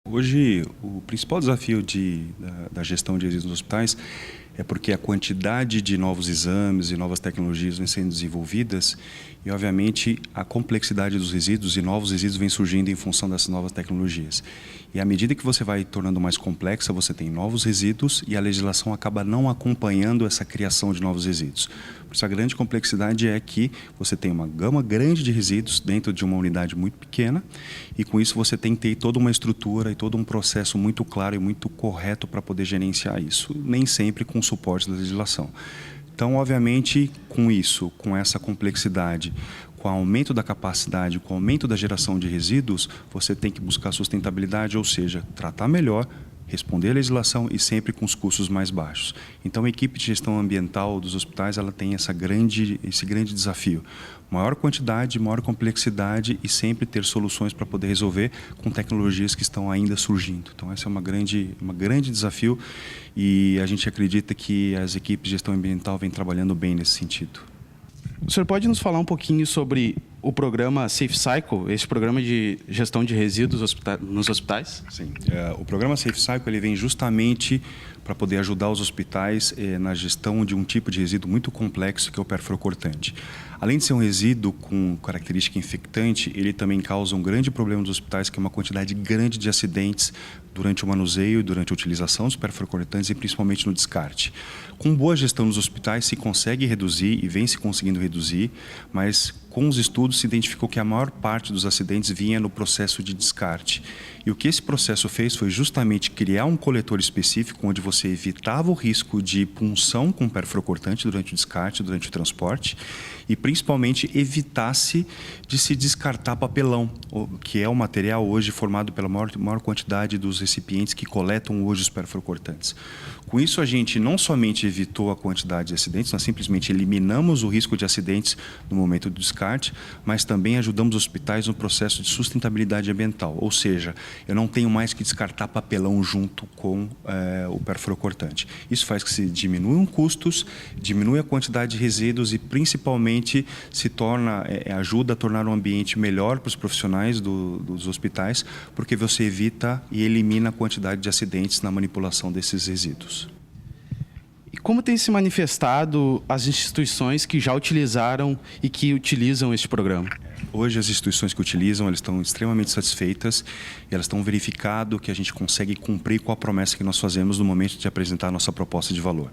Hoje, o principal desafio da gestão de resíduos nos hospitais é porque a quantidade de novos exames e novas tecnologias vem sendo desenvolvidas e, obviamente, a complexidade dos resíduos e novos resíduos vem surgindo em função dessas novas tecnologias. E à medida que você vai tornando mais complexa, você tem novos resíduos e a legislação acaba não acompanhando essa criação de novos resíduos. Por isso, a grande complexidade é que você tem uma gama grande de resíduos dentro de uma unidade muito pequena e, com isso, você tem que ter toda uma estrutura e todo um processo muito claro e muito correto para poder gerenciar isso, nem sempre com o suporte da legislação. Então, obviamente, com isso, com essa complexidade, com o aumento da capacidade, com o aumento da geração de resíduos, você tem que buscar sustentabilidade, ou seja, tratar melhor, responder à legislação e sempre com os custos mais baixos. Então, a equipe de gestão ambiental dos hospitais ela tem esse grande desafio. Maior quantidade, maior complexidade e sempre ter soluções para poder resolver com tecnologias que estão ainda surgindo. Então, esse é uma grande desafio e a gente acredita que as equipes de gestão ambiental vêm trabalhando bem nesse sentido. O senhor pode nos falar um pouquinho sobre o programa Safe Cycle, esse programa de gestão de resíduos nos hospitais? Sim. O programa Safe Cycle ele vem justamente para poder ajudar os hospitais na gestão de um tipo de resíduo muito complexo que é o perfluorocortante. Além de ser um resíduo com característica infectante, ele também causa um grande problema nos hospitais, que é uma quantidade grande de acidentes durante o manuseio, durante a utilização dos perfluorocortantes e principalmente no descarte. Com boa gestão nos hospitais se consegue reduzir e vem se conseguindo reduzir, mas com os estudos se identificou que a maior parte dos acidentes vinha no processo de descarte. E o que esse processo fez foi justamente criar um coletor específico onde você evitava o risco de punção com perfluorocortante durante o descarte, durante o transporte, e principalmente evitasse de se descartar papelão, que é o material hoje formado pela maior quantidade dos recipientes que coletam hoje os perfluorocortantes. Com isso, a gente não somente evitou a quantidade de acidentes, nós simplesmente eliminamos o risco de acidentes no momento do descarte, mas também ajudamos os hospitais no processo de sustentabilidade ambiental, ou seja, eu não tenho mais que descartar papelão junto com o perfluorocortante. Isso faz que se diminuam custos, diminui a quantidade de resíduos e principalmente ajuda a tornar o ambiente melhor para os profissionais dos hospitais, porque você evita e elimina a quantidade de acidentes na manipulação desses resíduos. E como tem se manifestado as instituições que já utilizaram e que utilizam este programa? Hoje as instituições que utilizam, elas estão extremamente satisfeitas e elas estão verificando que a gente consegue cumprir com a promessa que nós fazemos no momento de apresentar a nossa proposta de valor.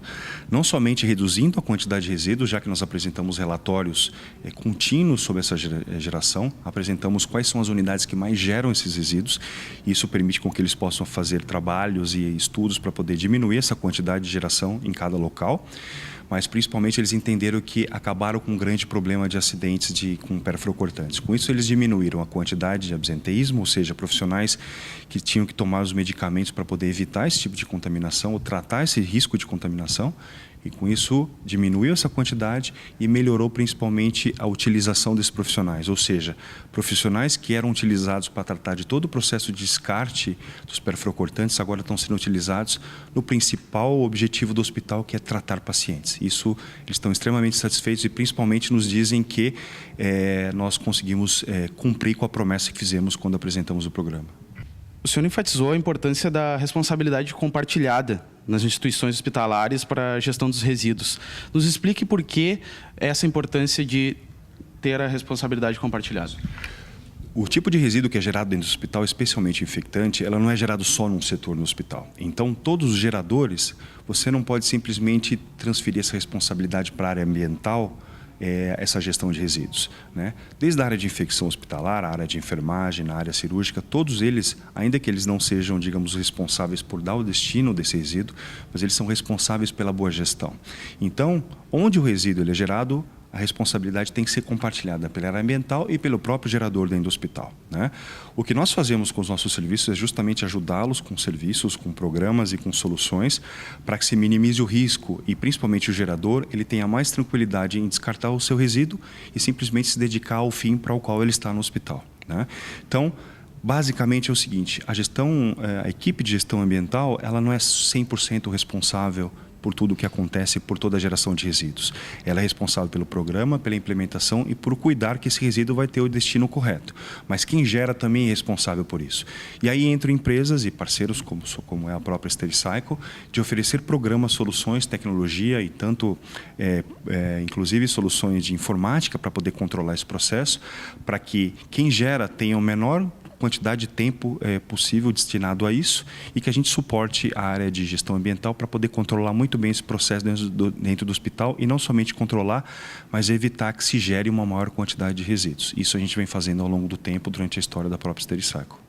Não somente reduzindo a quantidade de resíduos, já que nós apresentamos relatórios contínuos sobre essa geração, apresentamos quais são as unidades que mais geram esses resíduos, e isso permite com que eles possam fazer trabalhos e estudos para poder diminuir essa quantidade de geração em cada local. Mas principalmente eles entenderam que acabaram com um grande problema de acidentes com perfluorocortantes. Com isso eles diminuíram a quantidade de absenteísmo, ou seja, profissionais que tinham que tomar os medicamentos para poder evitar esse tipo de contaminação ou tratar esse risco de contaminação. E com isso diminuiu essa quantidade e melhorou principalmente a utilização desses profissionais, ou seja, profissionais que eram utilizados para tratar de todo o processo de descarte dos perfluorocortantes agora estão sendo utilizados no principal objetivo do hospital, que é tratar pacientes. Isso eles estão extremamente satisfeitos e principalmente nos dizem que nós conseguimos cumprir com a promessa que fizemos quando apresentamos o programa. O senhor enfatizou a importância da responsabilidade compartilhada nas instituições hospitalares para a gestão dos resíduos. Nos explique por que essa importância de ter a responsabilidade compartilhada. O tipo de resíduo que é gerado dentro do hospital, especialmente infectante, ela não é gerado só num setor no hospital. Então, todos os geradores, você não pode simplesmente transferir essa responsabilidade para a área ambiental, essa gestão de resíduos, né? Desde a área de infecção hospitalar, a área de enfermagem, na área cirúrgica, todos eles, ainda que eles não sejam, digamos, responsáveis por dar o destino desse resíduo, mas eles são responsáveis pela boa gestão. Então, onde o resíduo ele é gerado, a responsabilidade tem que ser compartilhada pela área ambiental e pelo próprio gerador dentro do hospital, né? O que nós fazemos com os nossos serviços é justamente ajudá-los com serviços, com programas e com soluções para que se minimize o risco e principalmente o gerador ele tenha mais tranquilidade em descartar o seu resíduo e simplesmente se dedicar ao fim para o qual ele está no hospital, né? Então, basicamente é o seguinte, a equipe de gestão ambiental ela não é 100% responsável por tudo o que acontece, por toda a geração de resíduos. Ela é responsável pelo programa, pela implementação e por cuidar que esse resíduo vai ter o destino correto. Mas quem gera também é responsável por isso. E aí entram empresas e parceiros, como é a própria Stericycle, de oferecer programas, soluções, tecnologia e tanto, inclusive, soluções de informática para poder controlar esse processo, para que quem gera tenha o menor quantidade de tempo possível destinado a isso e que a gente suporte a área de gestão ambiental para poder controlar muito bem esse processo dentro do hospital e não somente controlar, mas evitar que se gere uma maior quantidade de resíduos. Isso a gente vem fazendo ao longo do tempo durante a história da própria Stericycle.